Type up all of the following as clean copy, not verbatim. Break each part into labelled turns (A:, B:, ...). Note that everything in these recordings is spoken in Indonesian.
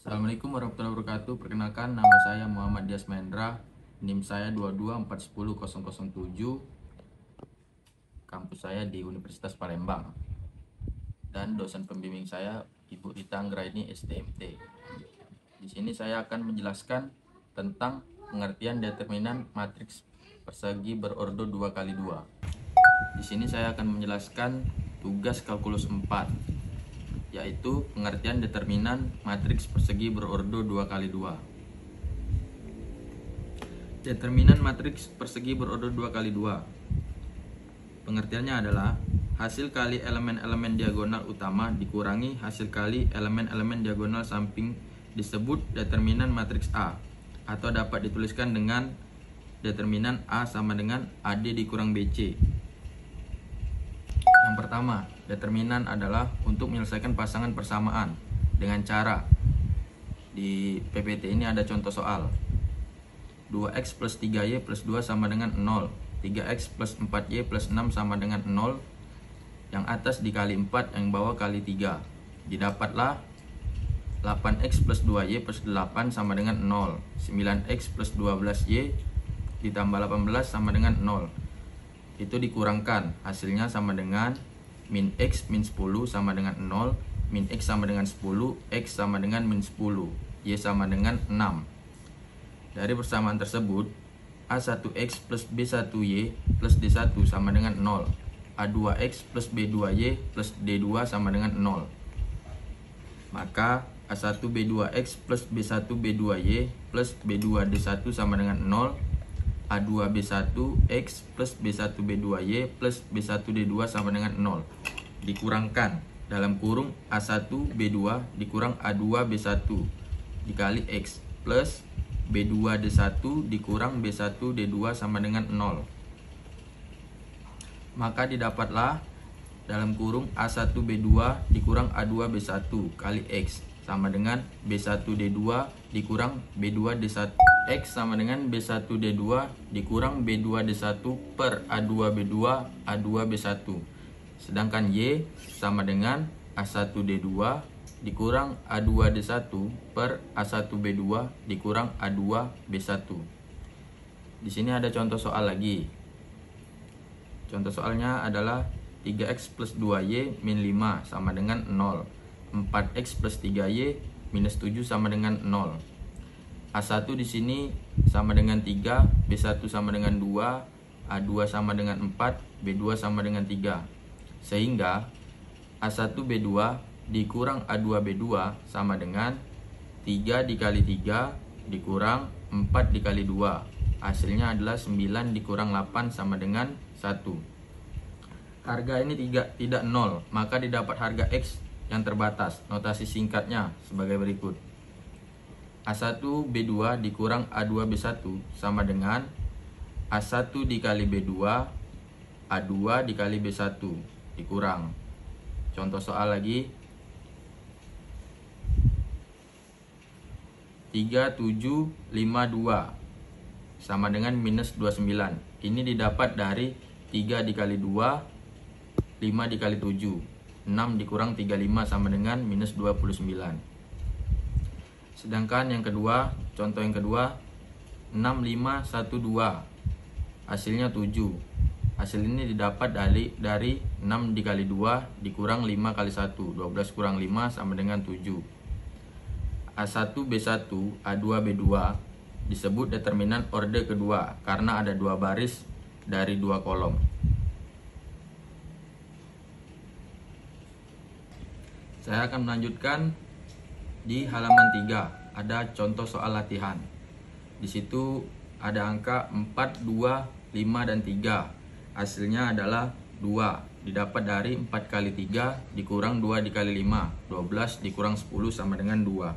A: Assalamualaikum warahmatullahi wabarakatuh. Perkenalkan, nama saya Muhammad Dias Mahendra. NIM saya 224100007. Kampus saya di Universitas Palembang. Dan dosen pembimbing saya Ibu Rita Anggraini STMT. Di sini saya akan menjelaskan tentang pengertian determinan matriks persegi berordo 2x2. Di sini saya akan menjelaskan tugas kalkulus 4, yaitu pengertian determinan matriks persegi berordo 2x2. Determinan matriks persegi berordo 2x2 pengertiannya adalah hasil kali elemen-elemen diagonal utama dikurangi hasil kali elemen-elemen diagonal samping disebut determinan matriks A, atau dapat dituliskan dengan determinan A sama dengan AD dikurang BC. Yang pertama, determinan adalah untuk menyelesaikan pasangan persamaan dengan cara, di PPT ini ada contoh soal. 2x plus 3y plus 2 sama dengan 0. 3x plus 4y plus 6 sama dengan 0. Yang atas dikali 4, yang bawah kali 3. Didapatlah 8x plus 2y plus 8 sama dengan 0. 9x plus 12y ditambah 18 sama dengan 0. Itu dikurangkan, hasilnya sama dengan min x min 10 sama dengan 0, min x sama dengan 10, x sama dengan min 10, y sama dengan 6. Dari persamaan tersebut, A1x plus B1y plus D1 sama dengan 0, A2x plus B2y plus D2 sama dengan 0. Maka A1B2x plus B1B2y plus B2D1 sama dengan 0, A2B1x plus B1B2y plus B1D2 sama dengan 0. Dikurangkan, dalam kurung A1B2 dikurang A2B1 dikali X plus B2D1 dikurang B1D2 sama dengan 0. Maka didapatlah dalam kurung A1B2 dikurang A2B1 kali X sama dengan B1D2 dikurang B2D1, X sama dengan B1D2 dikurang B2D1 per A2B2 A2B1. Sedangkan Y sama dengan A1D2 dikurang A2D1 per A1B2 dikurang A2B1. Di sini ada contoh soal lagi. Contoh soalnya adalah 3x plus 2y min 5 sama dengan 0. 4x plus 3y minus 7 sama dengan 0. A1 di sini sama dengan 3, B1 sama dengan 2, A2 sama dengan 4, B2 sama dengan 3. Sehingga A1B2 dikurang A2B2 sama dengan 3 dikali 3 dikurang 4 dikali 2. Hasilnya adalah 9 dikurang 8 sama dengan 1. Harga ini tidak 0, maka didapat harga X yang terbatas. Notasi singkatnya sebagai berikut. A1B2 dikurang A2B1 sama dengan A1 dikali B2 A2 dikali B1 dikurang. Contoh soal lagi. 3752 sama dengan minus 29. Ini didapat dari 3 dikali 2, 5 dikali 7. 6 dikurang 35 sama dengan minus 29. Sedangkan yang kedua, contoh yang kedua, 6512. Hasilnya 7. Hasil ini didapat dari 6 dikali 2 dikurang 5 kali 1. 12 kurang 5 sama dengan 7. A1B1, A2B2 disebut determinan orde kedua karena ada 2 baris dari 2 kolom. Saya akan melanjutkan di halaman 3. Ada contoh soal latihan. Di situ ada angka 4, 2, 5, dan 3. Hasilnya adalah 2. Didapat dari 4 kali 3 dikurang 2 dikali 5. 12 dikurang 10 sama dengan 2.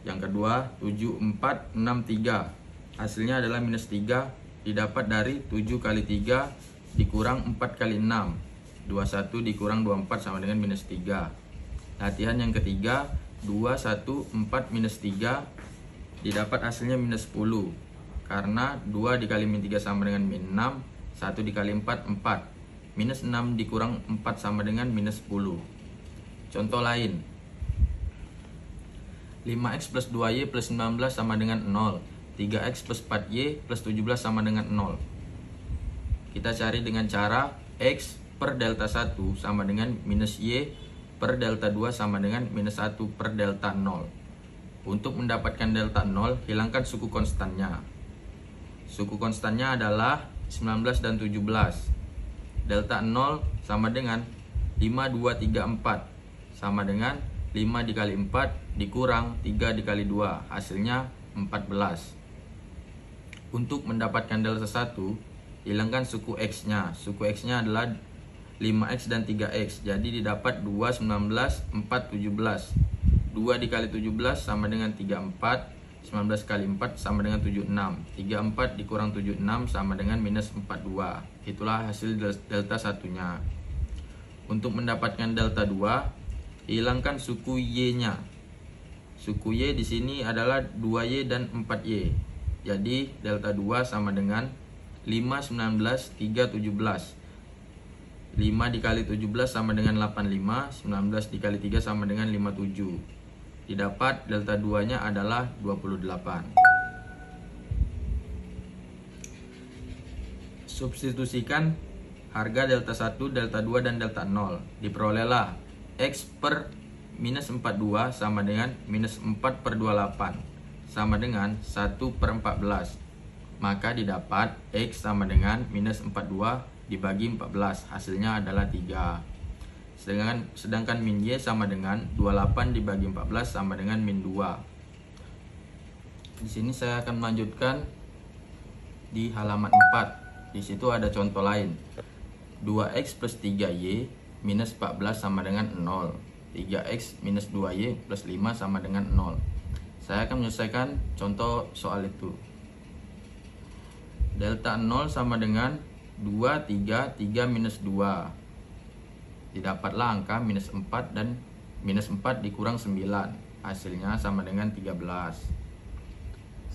A: Yang kedua, 7, 4, 6, 3. Hasilnya adalah minus 3. Didapat dari 7 kali 3 dikurang 4 kali 6. 21 dikurang 24 sama dengan minus 3. Latihan yang ketiga, 2, 1, 4, minus 3. Didapat hasilnya minus 10. Karena 2 dikali min 3 sama dengan min 6. 1 dikali 4, 4. Minus 6 dikurang 4 sama dengan minus 10. Contoh lain. 5x plus 2y plus 19 sama dengan 0. 3x plus 4y plus 17 sama dengan 0. Kita cari dengan cara x per delta 1 sama dengan minus y per delta 2 sama dengan minus 1 per delta 0. Untuk mendapatkan delta 0, hilangkan suku konstannya. Suku konstannya adalah 19 dan 17. Delta 0 sama dengan 5, 2, 3, 4 sama dengan 5 dikali 4 dikurang 3 dikali 2, hasilnya 14. Untuk mendapatkan delta 1, hilangkan suku x-nya. Suku x-nya adalah 5x dan 3x. Jadi didapat 2, 19, 4, 17. 2 dikali 17 sama dengan 34. 19 kali 4 sama dengan 76. 34 dikurang 76 sama dengan minus 42. Itulah hasil delta satunya. Untuk mendapatkan delta 2, hilangkan suku y-nya. Suku y di sini adalah 2y dan 4y. Jadi delta 2 sama dengan 5, 19, 3, 17. 5 dikali 17 sama dengan 85. 19 dikali 3 sama dengan 57. Didapat delta 2-nya adalah 28. Substitusikan harga delta 1, delta 2, dan delta 0. Diperolehlah x per minus 42 sama dengan minus 4 per 28 sama dengan 1 per 14. Maka didapat x sama dengan minus 42 dibagi 14. Hasilnya adalah 3. Sedangkan min y sama dengan 28 dibagi 14 sama dengan min 2. Di sini saya akan melanjutkan di halaman 4. Di situ ada contoh lain. 2x plus 3y minus 14 sama dengan 0. 3x minus 2y plus 5 sama dengan 0. Saya akan menyelesaikan contoh soal itu. Delta 0 sama dengan 2, 3, 3 minus 2. Didapatlah angka minus 4 dan minus 4 dikurang 9. Hasilnya sama dengan 13.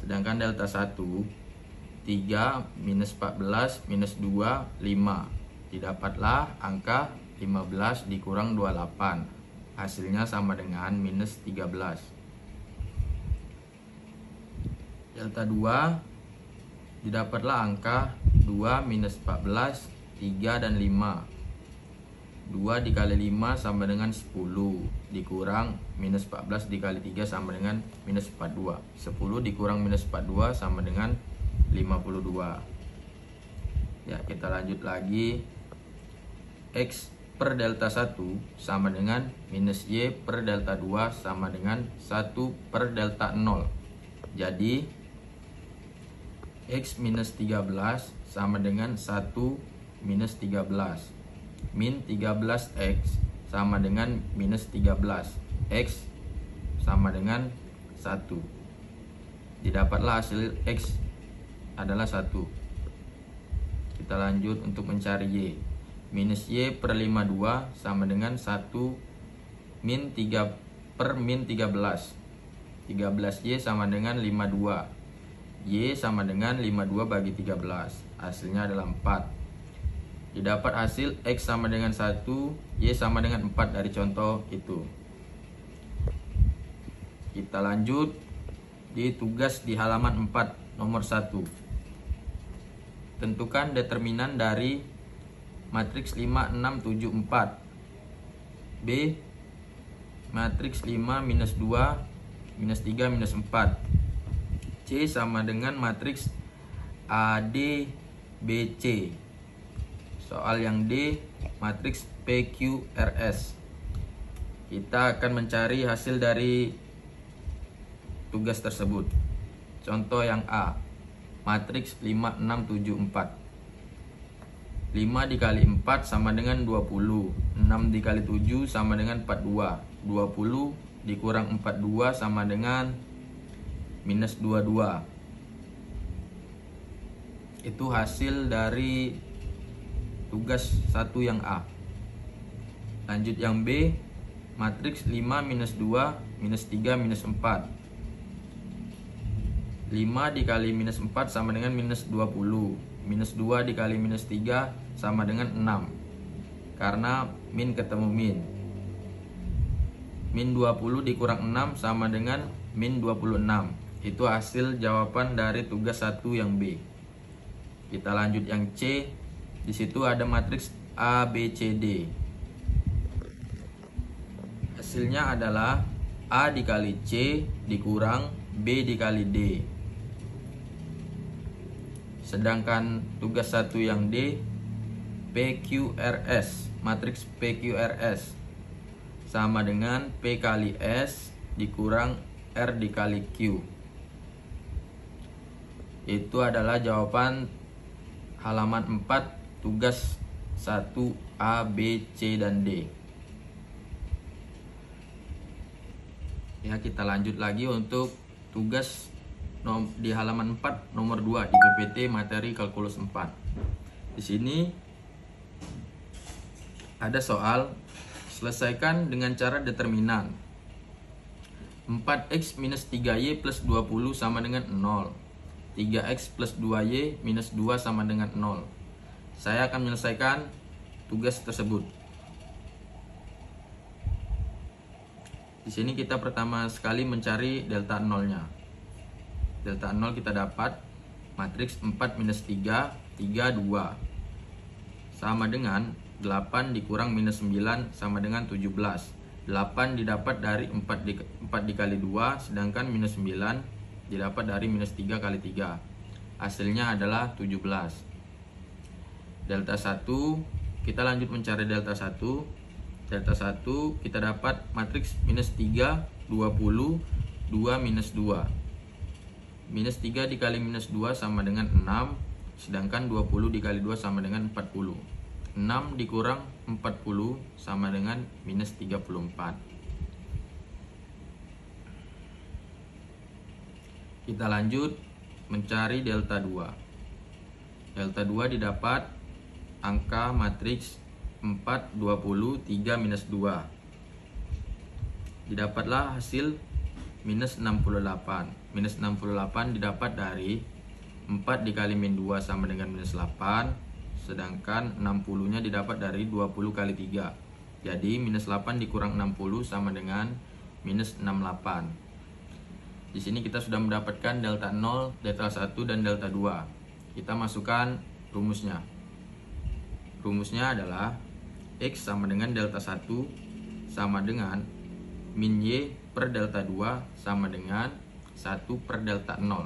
A: Sedangkan delta 1, 3 minus 14 minus 2, 5. Didapatlah angka 15 dikurang 28. Hasilnya sama dengan minus 13. Delta 2, didapatlah angka 2 minus 14, 3 dan 5. 2 dikali 5 sama dengan 10 dikurang minus 14 dikali 3 sama dengan minus 42. 10 dikurang minus 42 sama dengan 52. Ya, kita lanjut lagi. X per delta 1 sama dengan minus y per delta 2 sama dengan 1 per delta 0. Jadi x minus 13 sama dengan 1 minus 13. Min 13x sama dengan minus 13. X sama dengan 1. Didapatlah hasil x adalah 1. Kita lanjut untuk mencari y. Minus y per 52 sama dengan 1 min 3 per min 13. 13y sama dengan 52. Y sama dengan 52 bagi 13. Hasilnya adalah 4. Didapat hasil x sama dengan 1, y sama dengan 4 dari contoh itu. Kita lanjut di tugas di halaman 4 nomor 1. Tentukan determinan dari matriks 5, 6, 7, 4. B. Matriks 5 minus 2 minus 3 minus 4. C sama dengan matriks AD BC. Soal yang D, matriks PQRS. Kita akan mencari hasil dari tugas tersebut. Contoh yang A, matriks 5, 6, 7, 4. 5 dikali 4 sama dengan 20. 6 dikali 7 sama dengan 42. 20 dikurang 42 sama dengan minus 22. Itu hasil dari tugas 1 yang A. Lanjut yang B, matriks 5 minus 2 minus 3 minus 4. 5 dikali minus 4 sama dengan minus 20. Minus 2 dikali minus 3 sama dengan 6. Karena min ketemu min. Min 20 dikurang 6 sama dengan min 26. Itu hasil jawaban dari tugas 1 yang B. Kita lanjut yang C. Di situ ada matriks A, B, C, D. Hasilnya adalah A dikali C dikurang B dikali D. Sedangkan tugas 1 yang D, PQRS, matriks PQRS sama dengan P kali S dikurang R dikali Q. Itu adalah jawaban halaman 4 tugas 1 A, B, C, dan D. Ya, kita lanjut lagi untuk tugas di halaman 4 nomor 2 di PPT materi kalkulus 4. Di sini ada soal selesaikan dengan cara determinan. 4x minus 3y plus 20 sama dengan 0. 3x plus 2y minus 2 sama dengan 0. Saya akan menyelesaikan tugas tersebut. Di sini kita pertama sekali mencari delta 0-nya. Delta 0 kita dapat matriks 4 minus 3, 3, 2 sama dengan 8 dikurang minus 9 sama dengan 17. 8 didapat dari 4 dikali 2, sedangkan minus 9 didapat dari minus 3 kali 3. Hasilnya adalah 17. Delta 1, kita lanjut mencari delta 1. Delta 1 kita dapat matriks minus 3, 20, 2 minus 2. Minus 3 dikali minus 2 sama dengan 6, sedangkan 20 dikali 2 sama dengan 40. 6 dikurang 40 sama dengan minus 34. Kita lanjut mencari delta 2. Delta 2 didapat angka matriks 4, 20, 3 minus 2. Didapatlah hasil minus 68. Minus 68 didapat dari 4 dikali min 2 sama dengan minus 8, sedangkan 60 nya didapat dari 20 kali 3. Jadi minus 8 dikurang 60 sama dengan minus 68. Di sini kita sudah mendapatkan delta 0, delta 1, dan delta 2. Kita masukkan rumusnya. Rumusnya adalah X sama dengan delta 1 sama dengan min Y per delta 2 sama dengan 1 per delta 0.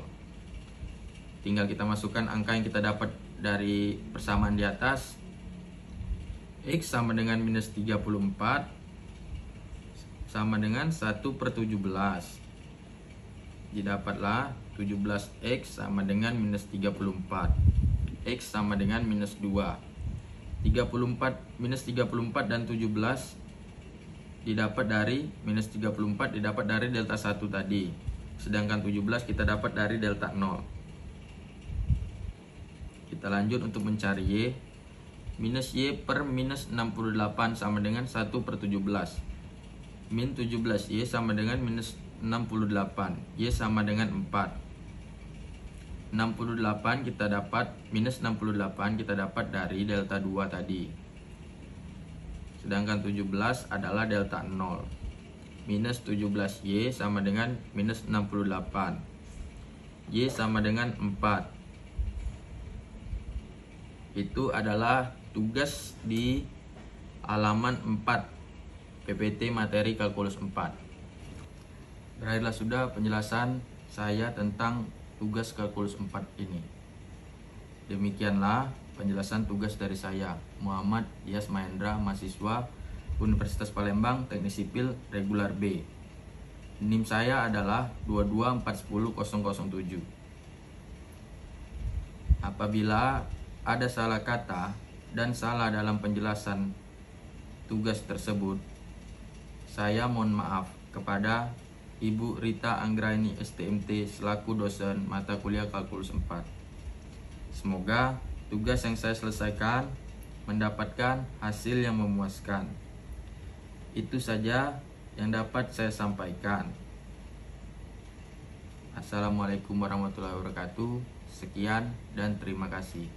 A: Tinggal kita masukkan angka yang kita dapat dari persamaan di atas. X sama dengan minus 34 sama dengan 1 per 17. Didapatlah 17X sama dengan minus 34. X sama dengan minus 2. 34 minus 34 dan 17 didapat dari minus 34 didapat dari delta 1 tadi, sedangkan 17 kita dapat dari delta 0. Kita lanjut untuk mencari Y. Minus Y per minus 68 sama dengan 1 per 17. Min 17 Y sama dengan minus 68. Y sama dengan 4. 68 kita dapat, minus 68 kita dapat dari delta 2 tadi. Sedangkan 17 adalah delta 0. Minus 17Y sama dengan minus 68. Y sama dengan 4. Itu adalah tugas di halaman 4 PPT materi kalkulus 4. Berakhirlah sudah penjelasan saya tentang tugas kalkulus 4 ini. Demikianlah penjelasan tugas dari saya, Muhammad Yas Mahendra, mahasiswa Universitas Palembang, Teknik Sipil Regular B. NIM saya adalah 2241007. Apabila ada salah kata dan salah dalam penjelasan tugas tersebut, saya mohon maaf kepada Ibu Rita Anggraini STMT selaku dosen mata kuliah kalkulus 4. Semoga tugas yang saya selesaikan mendapatkan hasil yang memuaskan. Itu saja yang dapat saya sampaikan. Assalamualaikum warahmatullahi wabarakatuh. Sekian dan terima kasih.